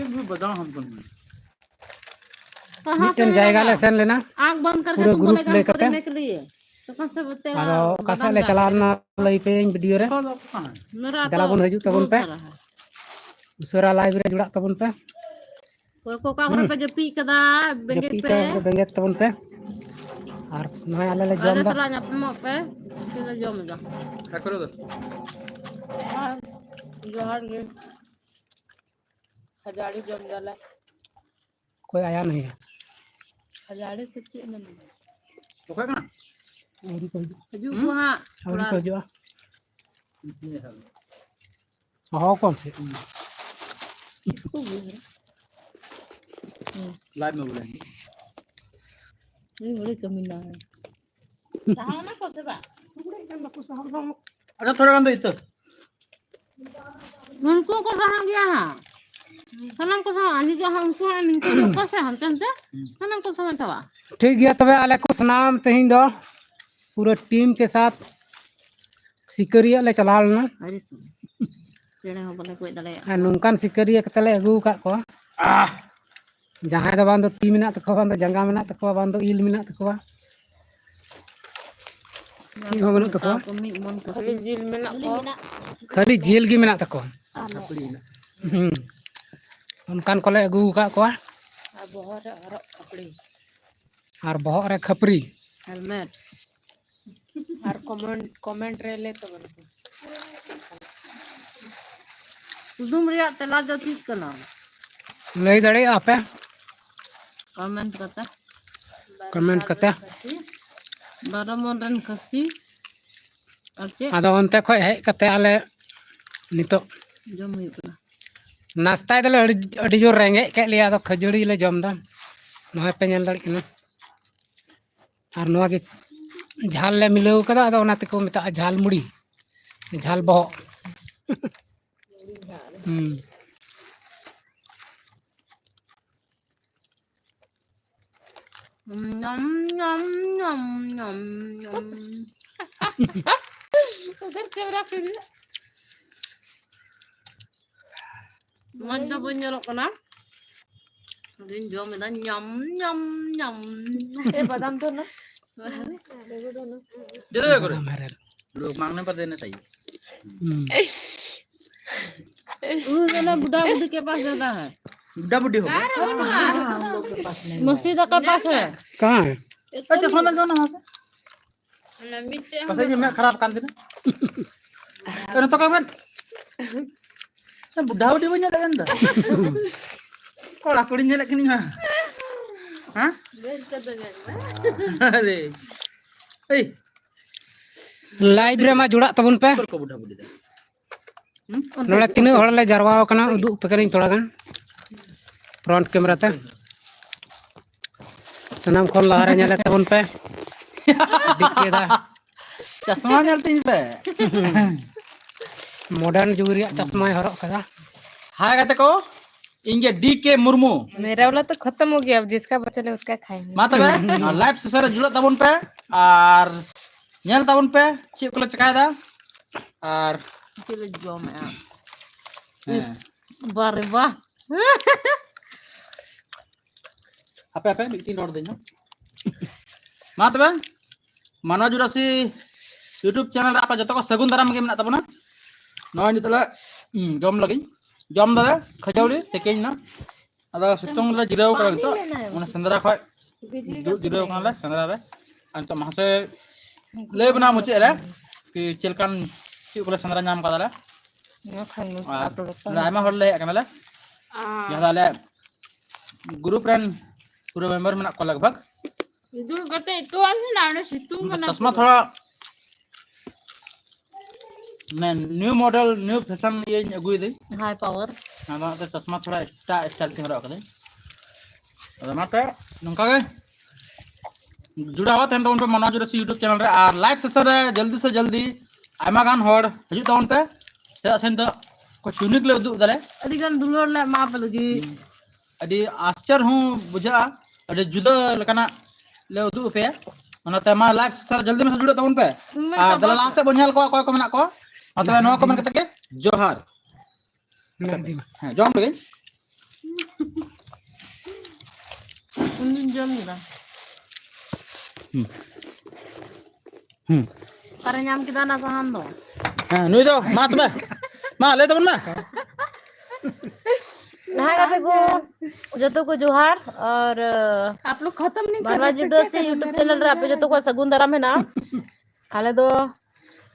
भी बताओ हमको मिटन जाएगा ले सेन लेना आंख बंद करके पूरा तुमको ग्रुप लेकर लेकर करने के लिए तो कौन से तेरा और कसा ले चलाना लई पे वीडियो रे मेरा चला बन हजू तबन पे उसरा लाइव रे जुड़ा तबन पे कोई को का पे जो पी कदा बेंगे पे बेंगे तबन पे और नय आले ले जम अरे दा सला न्या पे पे तिला जम दा क्या करो तो जोहार ले खजाड़ी जम जाला कोई आया नहीं है खजाड़ी से ची नहीं तो क्या करना और कोई हजू को हां और कोई जो हां कौन से लाइव में बोलेंगे ये बड़ी कमीना है कहां ना को बा अच्छा थोड़ा गंदो इतना उनको को कहां गया हां सनम को सा अनि जो हमको इनको जो कैसे हम तंते सनम को समझ था ठीक है तबे आले कुछ नाम तहिन दो पूरा टीम के साथ सिकरिया ले चला लेना अरे सुन चेड़े हो बोले कोई दले नौकान सिकरिया कतले अगू का को जहां दो बांधो ती मिना तको बांधो जंगा मिना तको बांधो इल मिना तको की हो मिना तको कमी मन को जिल मिना को खाली जेल गी मिना तको उनकान कोले अगू का को और बहुत रे खपरी हेलमेट और कमेंट रे ले तो बन तुम रिया तला जो तीस करना लई दड़े आपे कमेंट करता 12 मोरन खसी अच्छे आदो अंते खय हे कते आले नितो जम हुई पना नाश्ता दले अड़ी जोर रेंगे के लिया तो खजड़ी ले जम दा नय पे नेल दड़ किना और नवा के झाल ले मिलाव कदा आदो ओना ते को मिता झाल मुड़ी झाल बहो नम नम नम नम नम उधर कैमरा करी मध्य बंजरो कना दिन जो में यम यम यम ए बादाम तो ना दे दो करो लोग मांगने पर देना चाहिए वो ना बुढ़ा बुढ़ी के पास रहता है बुढ़ा बुढ़ी हो मस्जिद के पास है कहां है अच्छा सोना सोना हां से ना मिटे कसै जे मैं खराब कान देना अरे तो कबन बुढ़ा बुढ़ी बन जाता गंदा कोड़ा कुड़ी ने लेकिन हां बेच कर देंगे अरे ए लाइव रे मा जुड़ा तबन पे को बुढ़ा बुढ़ी नोड़े तीन हड़ ले जरवाव कना उदु पकरिन थोड़ा गन फ्रंट कैमरा ते सनाम खोल लहरे नेले तबन पे दिकेदा चश्मा नेलतिन पे मॉडर्न जुग रिया चश्मा हरक कदा हाय गाते को इंगे डीके मुर्मू मेरा वाला तो खत्म हो गया अब जिसका बचा है उसका खाएंगे मा तबे लाइव से सर जुड़ा तबन पे और नेल तबन पे ची को चकायदा और किलो जो में इस बारे वाह apa apa bikin order nya मा तबे मानव जुरासी YouTube channel apa जतो को सगुन दाराम के मेना तबना नय नितला जम लगी जम दादा खजौली तेकेन ना अदा सितोंग ले जिराव कर तो माने संदरा खय जिराव काले संदरा रे अंत मासे ले बना मुचे रे कि चेलकान ची को संदरा नाम का दाला आयमा हर ले कनाले या दाले ग्रुप रन पूरे मेंबर में को लगभग ಇದು ಗಟ್ಟೆ ಇತ್ತು ಅಂದ್ರೆ ನಾನು ಸಿತ್ತು चश्मा थोड़ा मैं न्यू मॉडल न्यू फैशन ये अगुई दे हाई पावर ना तो चश्मा थोड़ा एक्स्ट्रा स्टाइल के रख दे अरे माते नंका के जुड़ा हुआ तहन तो उन पे मनोज रसी YouTube चैनल रे और लाइक से जल्दी आयमा गान होड़ हजू तो उन पे चेदा सेन तो कुछ यूनिक ले उदु दले अडी गन दुलोर ले माप लगी अडी आश्चर्य हूं बुझा अडी जुदा लकना ले उदु पे ओनाते मा लाइक सर जल्दी में जुड़ा तो उन पे और दलाल से बनियाल को कोई को मेना को मतलब नो कमेंट करके जोहार हां जॉम लगे Undin jam kita. Karena nyam kita nak paham tu. नुई दो मा तबे मा ले तबन मा Nah kata ko जतो को जोहार और आप लोग खत्म नहीं बनवा जुडो से YouTube चैनल रे आपे जतो को सगुन दाराम है ना आले दो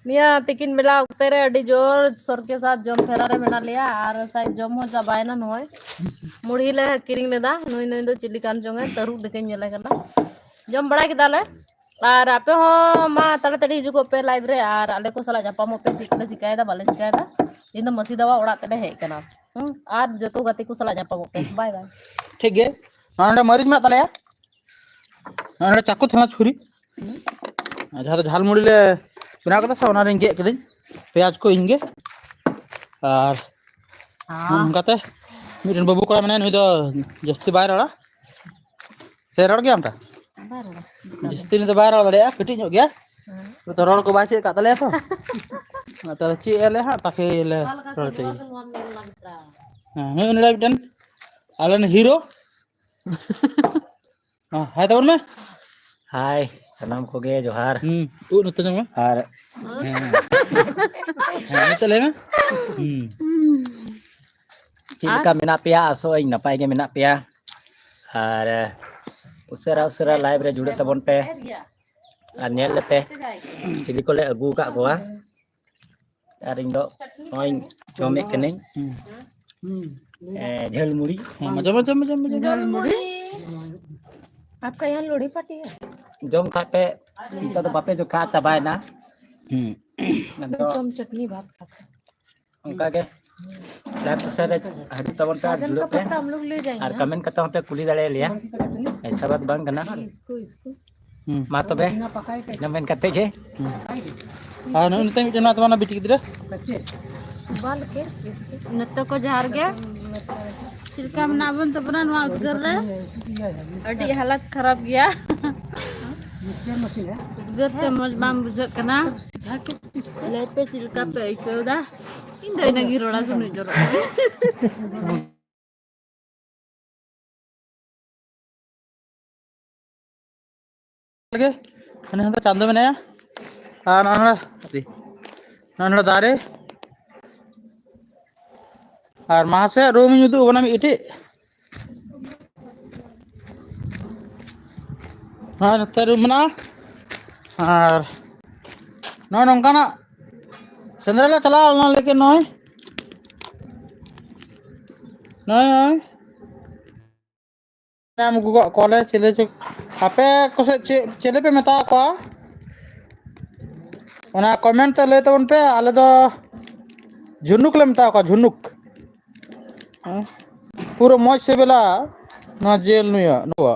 निया तिकिन मिला उक्ते रे अडी जोर सर के साथ जम फेरा रे मेना लिया और साइड जम हो जाबाय ना नय मुड़ी ले किरिंग लेदा नुई नुई दो चिली कान जोंगे तरू देखे नेले कना जम बड़ा के दाले और आपे हो मा तड़े तड़ी हिजुको पे लाइव रे और आले को सला जापा मो पे चिकले सिकायदा बाले सिकायदा इन दो मसी दवा उड़ा तले हे कना और जतो गति को सला जापा मो पे बाय बाय ठीक है नंडे मरीज में तले नंडे चाकू थना छुरी जहां तो झाल मुड़ी ले बना कदा सा ओना रेंगे कदिन प्याज को इंगे और उनकाते मिरन बाबू कोड़ा मने नुई दो जस्ती बाय रड़ा से रड़ गया हमटा जस्ती ने तो बाय रड़ा दड़े कटी ᱧᱚᱜ गया तो रड़ को बाचे का तले तो तो ची एले हा ताके ले रड़ चाहिए हां नुई उनडा बिटन आलन हीरो हां हाय तबन में हाय सलाम को गे जोहार उ नते जंग और हां नते ले में चिलका मेना पिया आसो इन नपाय गे मेना पिया और उसरा उसरा लाइव रे जुड़े तबन पे और नेल ले पे चिली को ले अगू का गोवा और इन दो ओइन जोमे कने झेल मुड़ी मजा मजा मजा मजा आपका यहाँ लोढ़ी पट्टी है जोम खा पे तो बापे जो खा तबाय ना हम चटनी भात खाते उनका के लाइव से हडी तबन पे जुड़े पे हम लोग ले जाएंगे और कमेंट करता हूं पे कुली दड़े लिया ऐसा बात बंग करना इसको मा तबे ina men kate ge हां नुई नते मिटन ना तबना बिटी गिदरे बाल के नत्तो को झार गया सिरका बनावन तो बना वहां कर रहे अडी हालत खराब गया गते मजबाम बुझ कना ले पे सिरका पे ऐसोदा इन दो नगी रोड़ा सुन जरो लगे अने हंदा चांदो में नया आ नाना अरे नाना दारे और मासे रूम युदु बना मी इटे हां नते रूम ना और नय नंकाना सेंद्रला चला ना लेकिन नय नय नाम गुगो कॉलेज चले चुक आपे कोसे चले पे मेता को ओना कमेंट ते ले तबन पे आले दो झुनुक ले मेता को झुनुक पूरा मौज से बेला ना जेल नुया नुआ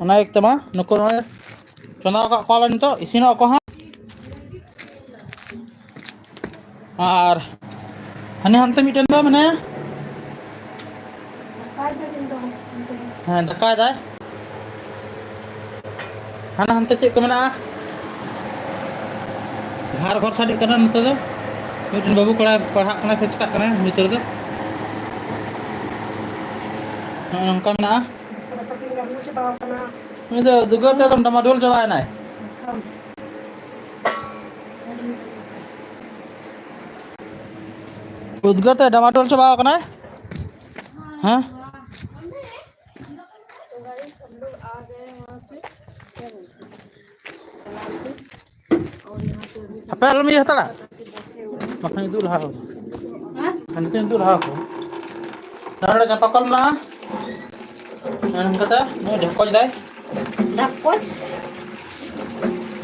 ओना एक तमा नुको न चना का कॉलन तो इसिनो को हां और हने हंते मिटन दो मने हां दका दा हाना हंते चेक को मना घर घर साडी कना नते दो मिटन बाबू कोड़ा पढ़ा कना से चका कना मितर दो नंका मना ini tuh juga tuh teman dulu coba nai udgar tuh damadol coba kena हाँ apa alam ya tala makanya itu lah nanti itu lah aku nara capa kolom lah nang kata mau ढकोच dai ढकोच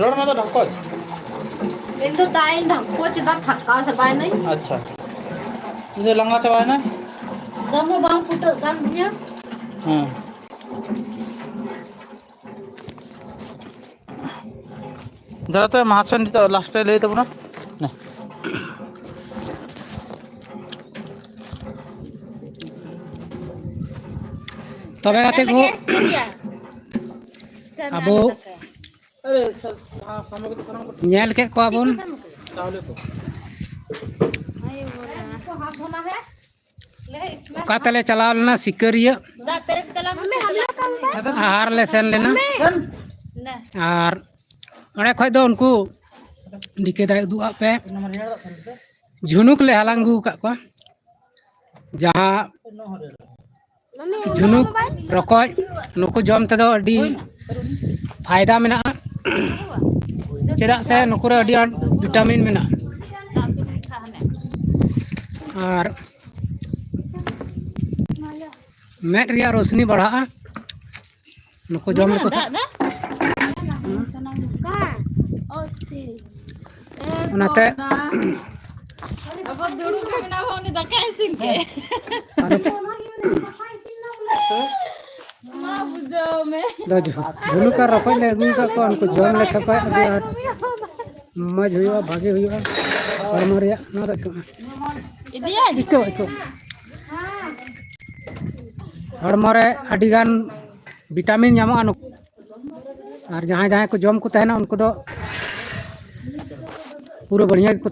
road में तो ढकोच एक तो दाइन ढकोच दा थक्का से बाय नहीं अच्छा इधर लंगा चबाए ना दमो बांग फुटो दाम दिया हाँ जरा तो महासन तो लास्ट ले तो ना नहीं तबे गाते को अबो अरे हाँ सामने को तो सलाम को नेल के को अबन चावले को हाथ धोना है ओका तले चलाव लेना सिकरिया आहार ले सेन लेना और अड़े खज दो उनको डिके दाय उदुआ पे झुनुक ले हालांग गु का को जहाँ झुनुक रकोज नुकु जम तेदो अडी फायदा मेना चेदा से नुकु रे अडी आंट विटामिन मेना और मेट रिया रोशनी बढ़ा नुकु जम को ओनाते झुनुक रकोज ले अगू का को उनको जम ले खपा अभी मज हुआ भागे हुआ और मरिया ना तो इको हड़मरे अडिगान विटामिन नामा और जहाँ जहाँ को जम को तहना उनको तो पूरा बढ़िया को